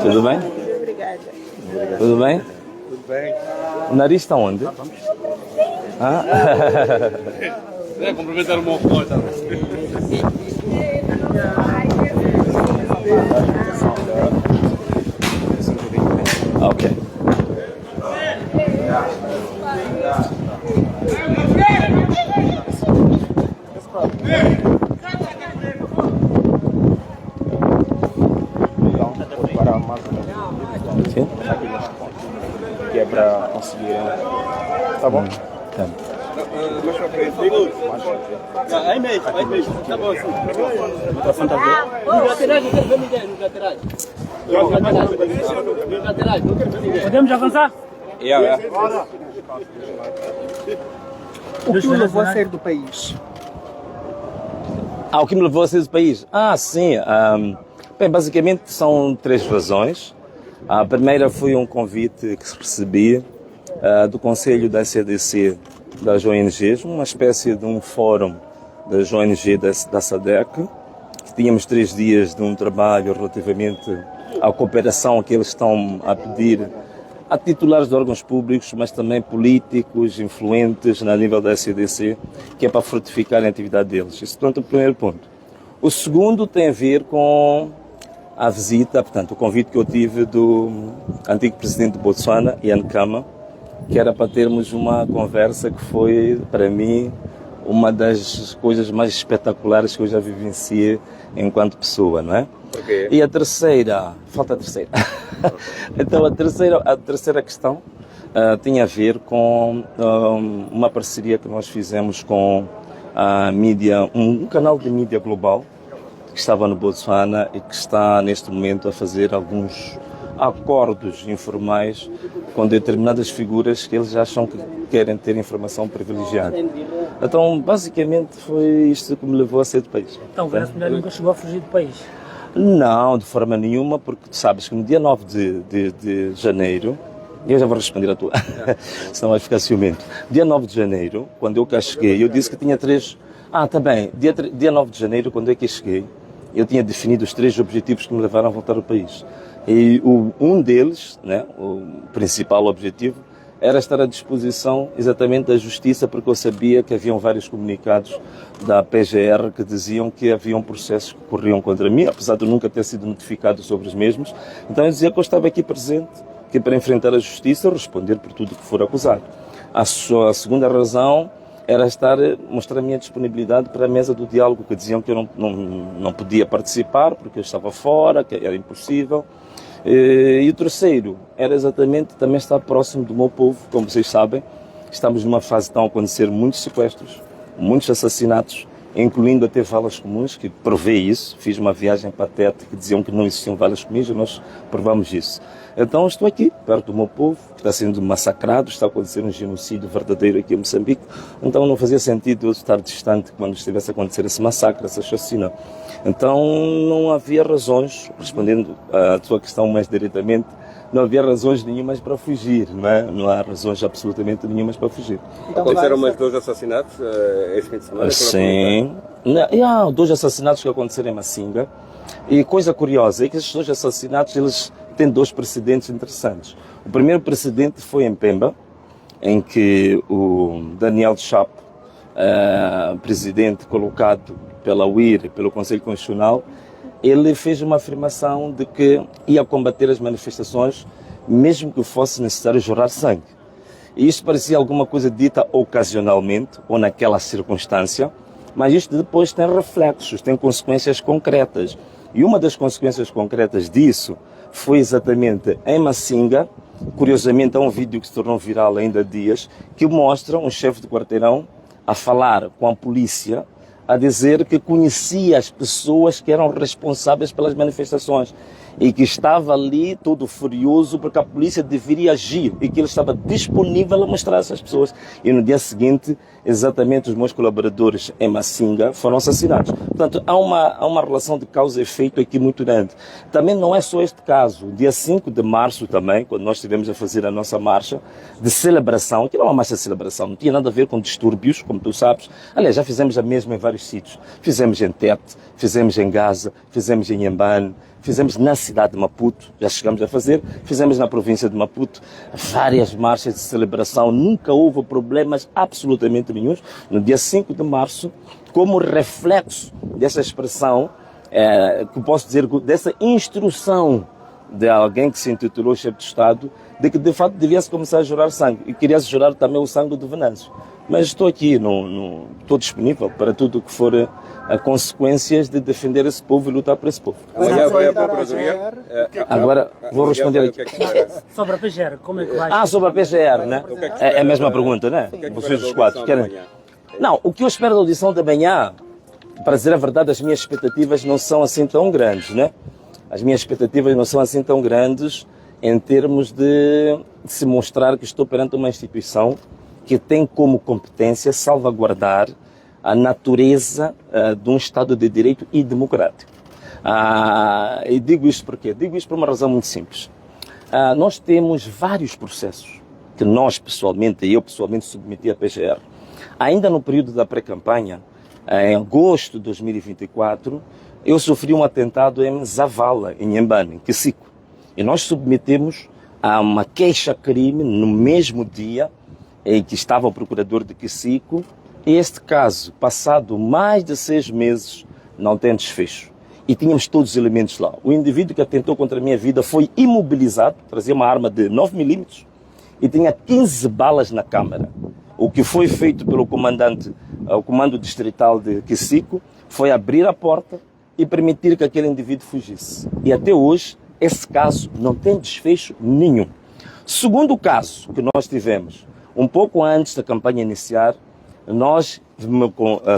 Tudo bem? Obrigada. Tudo bem? Tudo bem? O nariz está onde? Ah? É, cumprimentar o meu avô, tá? Ok. Para mais ou Sim? menos que é para conseguir. Tá bom? Tá. Mais pra frente, por favor. Aí mesmo, tá bom assim. O microfone tá vendo? Nos laterais, não quero ver ninguém, nos laterais. Nos laterais, não quero ver ninguém. Podemos avançar? O que o levou a sair do país? O que me levou a sair do país? Sim. Bem, basicamente são 3 razões. A primeira foi um convite que recebi do Conselho da CDC das ONGs, uma espécie de um fórum das ONG da SADC. Tínhamos 3 dias de um trabalho relativamente à cooperação que eles estão a pedir a titulares de órgãos públicos, mas também políticos, influentes na nível da CDC, que é para fortificar a atividade deles. Isso é o primeiro ponto. O segundo tem a ver com a visita, portanto, o convite que eu tive do antigo presidente de Botsuana, Ian Khama, que era para termos uma conversa que foi, para mim, uma das coisas mais espetaculares que eu já vivenciei enquanto pessoa, não é? Okay. E a terceira, falta a terceira. Então a terceira questão tinha a ver com uma parceria que nós fizemos com a mídia, um canal de mídia global que estava no Botsuana e que está neste momento a fazer alguns acordos informais com determinadas figuras que eles acham que querem ter informação privilegiada. Então, basicamente, foi isto que me levou a sair do país. Então, a senhora nunca chegou a fugir do país? Não, de forma nenhuma, porque tu sabes que no dia 9 de janeiro, eu já vou responder a tua, senão vai ficar ciumento. Dia 9 de janeiro, quando eu cá cheguei, eu disse que tinha 3... tá bem, dia 9 de janeiro, quando eu cá cheguei, eu tinha definido os 3 objetivos que me levaram a voltar ao país. E um deles, né, o principal objetivo, era estar à disposição exatamente da justiça, porque eu sabia que haviam vários comunicados da PGR que diziam que haviam processos que corriam contra mim, apesar de eu nunca ter sido notificado sobre os mesmos. Então eu dizia que eu estava aqui presente, que para enfrentar a justiça, responder por tudo que for acusado. A segunda razão era mostrar a minha disponibilidade para a mesa do diálogo, que diziam que eu não podia participar, porque eu estava fora, que era impossível. E o terceiro era exatamente também estar próximo do meu povo. Como vocês sabem, estamos numa fase que estão a acontecer muitos sequestros, muitos assassinatos, incluindo até valas comuns, que provei isso. Fiz uma viagem para Tete que diziam que não existiam valas comuns e nós provamos isso. Então estou aqui, perto do meu povo, que está sendo massacrado, está a acontecer um genocídio verdadeiro aqui em Moçambique. Então não fazia sentido eu estar distante quando estivesse a acontecer esse massacre, esse assassinato. Então não havia razões, respondendo à tua questão mais diretamente, não havia razões nenhumas para fugir, não é? Não há razões absolutamente nenhumas para fugir. Então, aconteceram mais 2 assassinatos esse fim de semana? Sim. E há 2 assassinatos que aconteceram em Macinga. E coisa curiosa é que esses 2 assassinatos eles têm 2 precedentes interessantes. O primeiro precedente foi em Pemba, em que o Daniel Chapo, presidente colocado pela UIR, pelo Conselho Constitucional, ele fez uma afirmação de que ia combater as manifestações, mesmo que fosse necessário jorrar sangue. E isto parecia alguma coisa dita ocasionalmente, ou naquela circunstância, mas isto depois tem reflexos, tem consequências concretas. E uma das consequências concretas disso foi exatamente em Macinga. Curiosamente, há um vídeo que se tornou viral ainda há dias, que mostra um chefe de quarteirão a falar com a polícia, a dizer que conhecia as pessoas que eram responsáveis pelas manifestações. e que estava ali todo furioso porque a polícia deveria agir e que ele estava disponível a mostrar essas pessoas. E no dia seguinte, exatamente os meus colaboradores em Massinga foram assassinados. Portanto, há uma relação de causa e efeito aqui muito grande. Também não é só este caso. Dia 5 de março também, quando nós estivemos a fazer a nossa marcha de celebração, que não é uma marcha de celebração, não tinha nada a ver com distúrbios, como tu sabes. Aliás, já fizemos a mesma em vários sítios. Fizemos em Tete, fizemos em Gaza, fizemos em Inhambane, fizemos na cidade de Maputo, já chegamos a fazer, fizemos na província de Maputo, várias marchas de celebração, nunca houve problemas absolutamente nenhum. No dia 5 de março, como reflexo dessa expressão, que posso dizer, dessa instrução de alguém que se intitulou chefe de Estado, de que de fato devia-se começar a jurar sangue, e queria jurar também o sangue do Venâncio. Mas estou aqui, estou disponível para tudo o que for a consequências de defender esse povo e lutar por esse povo. Amanhã vai a Procuradoria. Agora vou responder aqui. Sobre a PGR, como é que vai? Sobre a PGR, né? É a mesma pergunta, né? Vocês os quatro querem? Não, o que eu espero da audição de amanhã, para dizer a verdade, as minhas expectativas não são assim tão grandes, né? As minhas expectativas não são assim tão grandes em termos de se mostrar que estou perante uma instituição que tem como competência salvaguardar a natureza de um Estado de Direito e democrático. E digo isto por quê? Digo isto por uma razão muito simples. Nós temos vários processos que nós pessoalmente, eu pessoalmente submeti à PGR. Ainda no período da pré-campanha, em agosto de 2024, eu sofri um atentado em Zavala, em Inhambane, em Kissiko. E nós submetemos a uma queixa-crime no mesmo dia em que estava o procurador de Kissiko. Este caso, passado mais de 6 meses, não tem desfecho. E tínhamos todos os elementos lá. O indivíduo que atentou contra a minha vida foi imobilizado, trazia uma arma de 9 milímetros e tinha 15 balas na câmara. O que foi feito pelo comandante, o comando distrital de Kissiko, foi abrir a porta e permitir que aquele indivíduo fugisse. E até hoje, esse caso não tem desfecho nenhum. Segundo caso que nós tivemos, um pouco antes da campanha iniciar, nós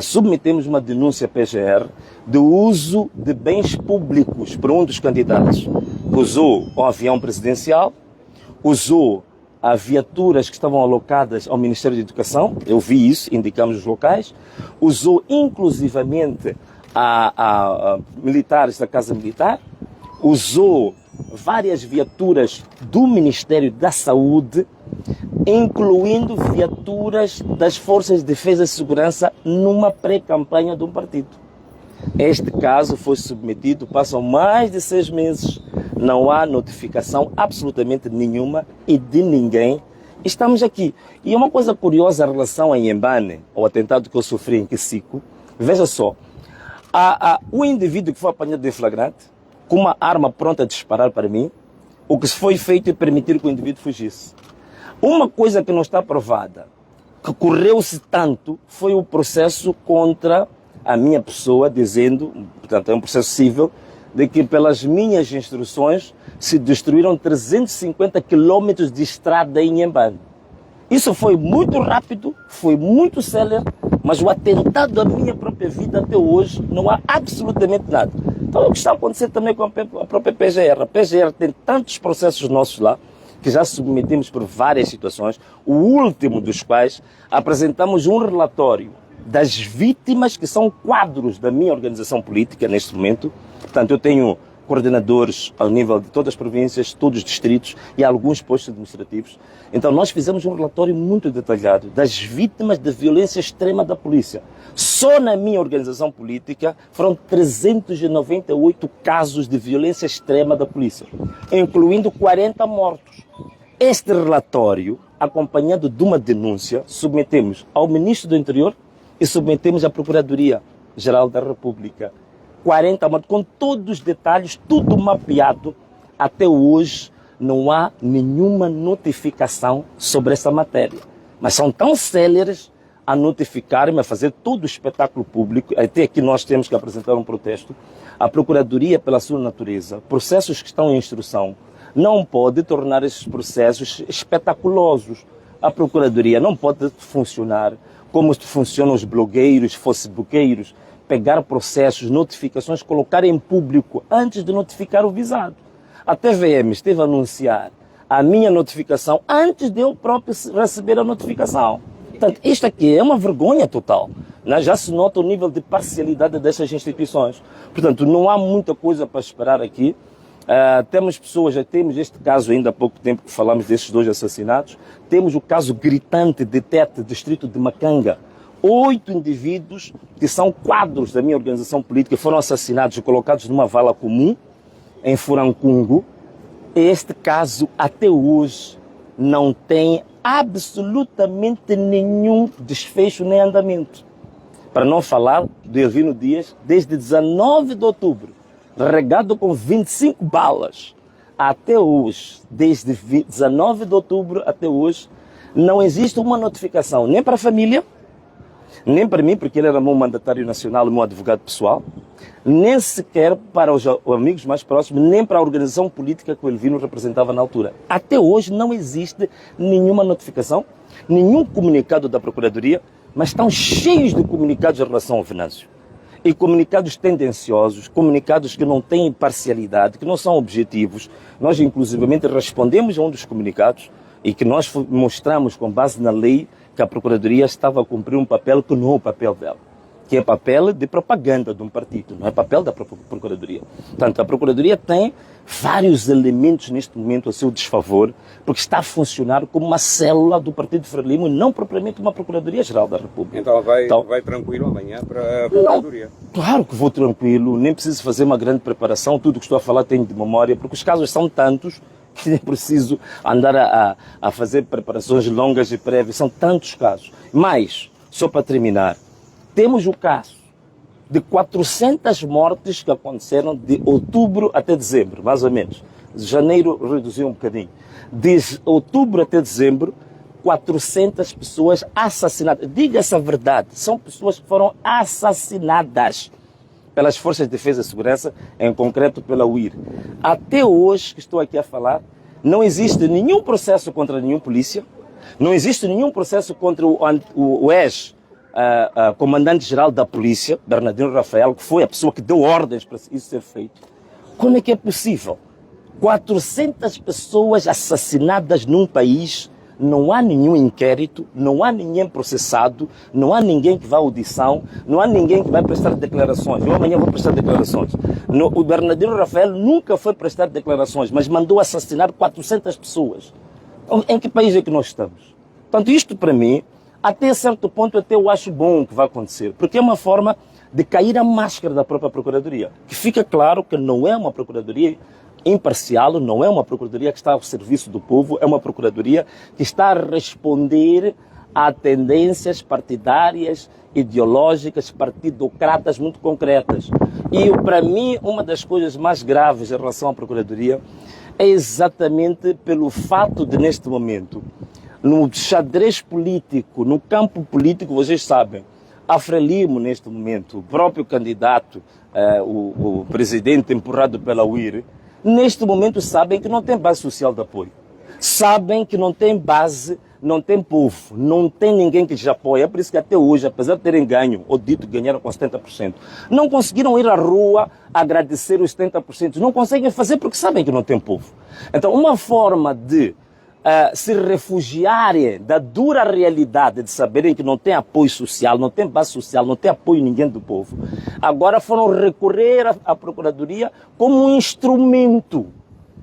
submetemos uma denúncia à PGR de uso de bens públicos por um dos candidatos. Usou o avião presidencial, usou as viaturas que estavam alocadas ao Ministério da Educação, eu vi isso, indicamos os locais, usou inclusivamente a militares da Casa Militar, usou várias viaturas do Ministério da Saúde, incluindo viaturas das Forças de Defesa e Segurança numa pré-campanha de um partido. Este caso foi submetido, passam mais de 6 meses, não há notificação absolutamente nenhuma e de ninguém. Estamos aqui. E uma coisa curiosa em relação a Inhambane, ao atentado que eu sofri em Kissiko, veja só, o indivíduo que foi apanhado em flagrante, com uma arma pronta a disparar para mim, o que foi feito é permitir que o indivíduo fugisse. Uma coisa que não está provada, que correu-se tanto, foi o processo contra a minha pessoa, dizendo, portanto é um processo civil, de que pelas minhas instruções se destruíram 350 quilômetros de estrada em Inhambane. Isso foi muito rápido, foi muito célere, mas o atentado à minha própria vida até hoje não há absolutamente nada. Então o que está acontecendo também com a própria PGR. A PGR tem tantos processos nossos lá, que já submetemos por várias situações, o último dos quais apresentamos um relatório das vítimas que são quadros da minha organização política neste momento. Portanto, eu tenho coordenadores ao nível de todas as províncias, todos os distritos e alguns postos administrativos. Então nós fizemos um relatório muito detalhado das vítimas de violência extrema da polícia. Só na minha organização política foram 398 casos de violência extrema da polícia, incluindo 40 mortos. Este relatório, acompanhado de uma denúncia, submetemos ao Ministro do Interior e submetemos à Procuradoria-Geral da República. 40 mortos, com todos os detalhes, tudo mapeado. Até hoje não há nenhuma notificação sobre essa matéria. Mas são tão céleres a notificar-me, a fazer todo o espetáculo público. Até aqui nós temos que apresentar um protesto. A Procuradoria, pela sua natureza, processos que estão em instrução, não pode tornar esses processos espetaculosos. A Procuradoria não pode funcionar como funcionam os blogueiros, facebookeiros, pegar processos, notificações, colocar em público antes de notificar o visado. A TVM esteve a anunciar a minha notificação antes de eu próprio receber a notificação. Portanto, isto aqui é uma vergonha total. Né? Já se nota o nível de parcialidade destas instituições. Portanto, não há muita coisa para esperar aqui. Temos pessoas, já temos este caso ainda há pouco tempo que falamos desses 2 assassinatos. Temos o caso gritante de Tete, distrito de Macanga. 8 indivíduos que são quadros da minha organização política foram assassinados e colocados numa vala comum em Furancungo. Este caso, até hoje, não tem absolutamente nenhum desfecho nem andamento. Para não falar do Elvino Dias, desde 19 de outubro, regado com 25 balas, até hoje, desde 19 de outubro até hoje, não existe uma notificação nem para a família, nem para mim, porque ele era meu mandatário nacional e meu advogado pessoal, nem sequer para os amigos mais próximos, nem para a organização política que o Elvino representava na altura. Até hoje não existe nenhuma notificação, nenhum comunicado da Procuradoria, mas estão cheios de comunicados em relação ao Venâncio. E comunicados tendenciosos, comunicados que não têm parcialidade, que não são objetivos. Nós, inclusivamente, respondemos a um dos comunicados e que nós mostramos com base na lei que a Procuradoria estava a cumprir um papel que não é o papel dela, que é papel de propaganda de um partido, não é papel da Procuradoria. Portanto, a Procuradoria tem vários elementos neste momento a seu desfavor, porque está a funcionar como uma célula do Partido Frelimo e não propriamente uma Procuradoria-Geral da República. Então vai tranquilo amanhã para a Procuradoria? Não, claro que vou tranquilo, nem preciso fazer uma grande preparação, tudo o que estou a falar tenho de memória, porque os casos são tantos que nem preciso andar a fazer preparações longas e prévias, são tantos casos. Mas, só para terminar, temos o caso de 400 mortes que aconteceram de outubro até dezembro, mais ou menos. Janeiro reduziu um bocadinho. De outubro até dezembro, 400 pessoas assassinadas. Diga-se a verdade, são pessoas que foram assassinadas pelas Forças de Defesa e Segurança, em concreto pela UIR. Até hoje, que estou aqui a falar, não existe nenhum processo contra nenhum polícia, não existe nenhum processo contra o ex comandante-geral da polícia, Bernardino Rafael, que foi a pessoa que deu ordens para isso ser feito. Como é que é possível? 400 pessoas assassinadas num país, não há nenhum inquérito, não há ninguém processado, não há ninguém que vá à audição, não há ninguém que vai prestar declarações. Eu amanhã vou prestar declarações. O Bernardino Rafael nunca foi prestar declarações, mas mandou assassinar 400 pessoas. Em que país é que nós estamos? Portanto, isto para mim, até certo ponto, até eu acho bom o que vai acontecer, porque é uma forma de cair a máscara da própria Procuradoria, que fica claro que não é uma Procuradoria imparcial, não é uma Procuradoria que está ao serviço do povo, é uma Procuradoria que está a responder a tendências partidárias, ideológicas, partidocratas muito concretas. E para mim, uma das coisas mais graves em relação à Procuradoria é exatamente pelo fato de, neste momento, no xadrez político, no campo político, vocês sabem, a Frelimo, neste momento, o próprio candidato, o presidente empurrado pela UIR, neste momento sabem que não tem base social de apoio. Sabem que não tem base, não tem povo, não tem ninguém que lhes apoie. É por isso que até hoje, apesar de terem ganho, ou dito que ganharam com 70%, não conseguiram ir à rua agradecer os 70%. Não conseguem fazer porque sabem que não tem povo. Então, uma forma de se refugiarem da dura realidade de saberem que não tem apoio social, não tem base social, não tem apoio ninguém do povo, agora foram recorrer à Procuradoria como um instrumento.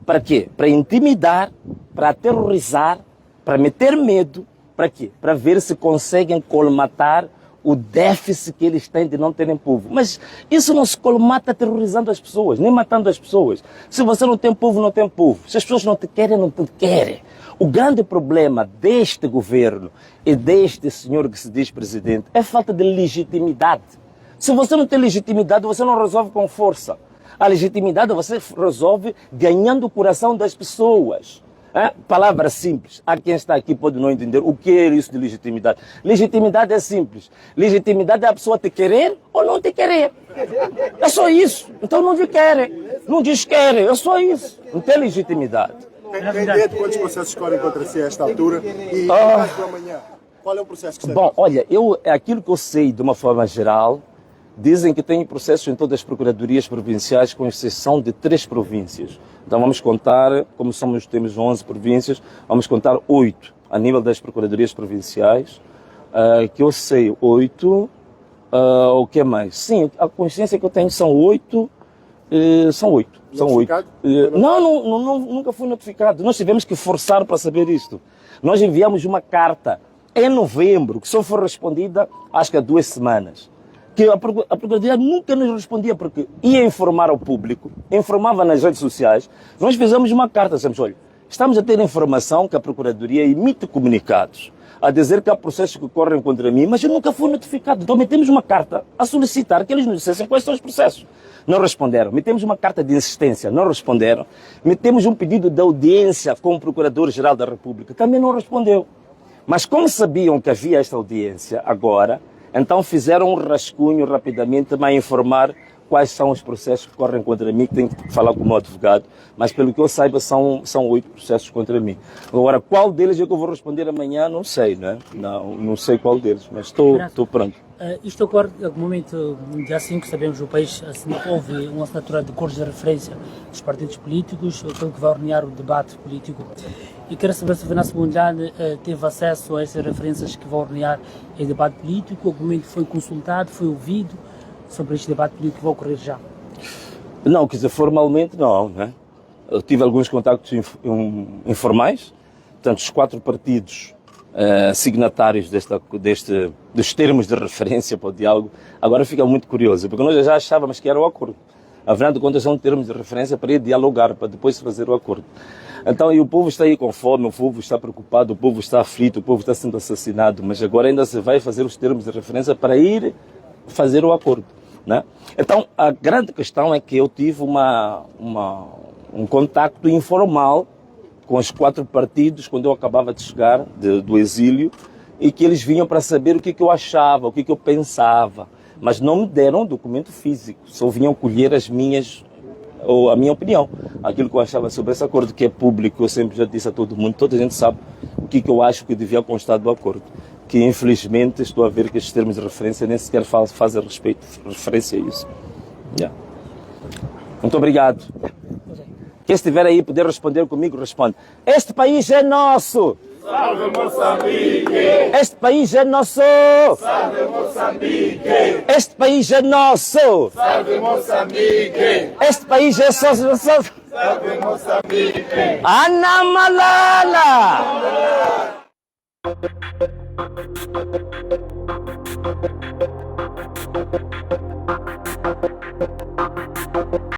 Para quê? Para intimidar, para aterrorizar, para meter medo. Para quê? Para ver se conseguem colmatar o déficit que eles têm de não terem povo. Mas isso não se colmata aterrorizando as pessoas, nem matando as pessoas. Se você não tem povo, não tem povo. Se as pessoas não te querem, não te querem. O grande problema deste governo e deste senhor que se diz presidente é a falta de legitimidade. Se você não tem legitimidade, você não resolve com força. A legitimidade você resolve ganhando o coração das pessoas. Palavra simples. Há quem está aqui pode não entender o que é isso de legitimidade. Legitimidade é simples. Legitimidade é a pessoa te querer ou não te querer. É só isso. Então não te querem. Não diz querem. É só isso. Não tem legitimidade. Tem ideia de quantos processos correm contra si a esta altura? E no caso do amanhã, qual é o processo que está? Bom, olha, aquilo que eu sei de uma forma geral, Dizem que tem processos em todas as procuradorias provinciais, com exceção de 3 províncias. Então vamos contar, como temos 11 províncias, vamos contar 8 a nível das procuradorias provinciais, que eu sei 8, o que mais? Sim, a consciência que eu tenho são 8, são 8. Não, nunca fui notificado. Nós tivemos que forçar para saber isto. Nós enviamos uma carta em novembro, que só foi respondida, acho que há 2 semanas. Que a Procuradoria nunca nos respondia, porque ia informar ao público, informava nas redes sociais. Nós fizemos uma carta, dissemos, olha, estamos a ter informação que a Procuradoria emite comunicados a dizer que há processos que correm contra mim, mas eu nunca fui notificado. Então metemos uma carta a solicitar que eles nos dissessem quais são os processos. Não responderam. Metemos uma carta de insistência, não responderam. Metemos um pedido de audiência com o Procurador-Geral da República, também não respondeu. Mas como sabiam que havia esta audiência agora, então fizeram um rascunho rapidamente para informar quais são os processos que correm contra mim, que tenho que falar com o meu advogado, mas pelo que eu saiba são 8 processos contra mim. Agora, qual deles é que eu vou responder amanhã, não sei, né? Não sei qual deles, mas estou pronto. Isto ocorre no momento, dia 5, sabemos, o país houve uma assinatura de acordos de referência dos partidos políticos, aquilo que vai ordenar o debate político. E quero saber se a Venâncio Mondlane teve acesso a essas referências que vão ordenar o debate político, o momento foi consultado, foi ouvido sobre este debate político que vai ocorrer já? Não, quer dizer, formalmente não, né? Eu tive alguns contactos informais, portanto, os 4 partidos signatários dos termos de referência para o diálogo, agora fica muito curioso, porque nós já achávamos que era o acordo. Afinal de contas, são termos de referência para ir dialogar, para depois fazer o acordo. Então, e o povo está aí com fome, o povo está preocupado, o povo está aflito, o povo está sendo assassinado, mas agora ainda se vai fazer os termos de referência para ir fazer o acordo, né? Então, a grande questão é que eu tive um contacto informal com os 4 partidos quando eu acabava de chegar do exílio e que eles vinham para saber o que eu achava, o que eu pensava, mas não me deram um documento físico, só vinham colher a minha opinião, aquilo que eu achava sobre esse acordo, que é público. Eu sempre já disse a todo mundo, toda a gente sabe o que eu acho que devia constar do acordo, que infelizmente estou a ver que estes termos de referência nem sequer fazem referência a isso. Yeah. Muito obrigado. Quem estiver aí poder responder comigo, responde. Este país é nosso! Salve Moçambique! Este país é nosso! Salve Moçambique! Este país é nosso! Salve Moçambique! Este país é nosso! Salve Moçambique! Ana Malala!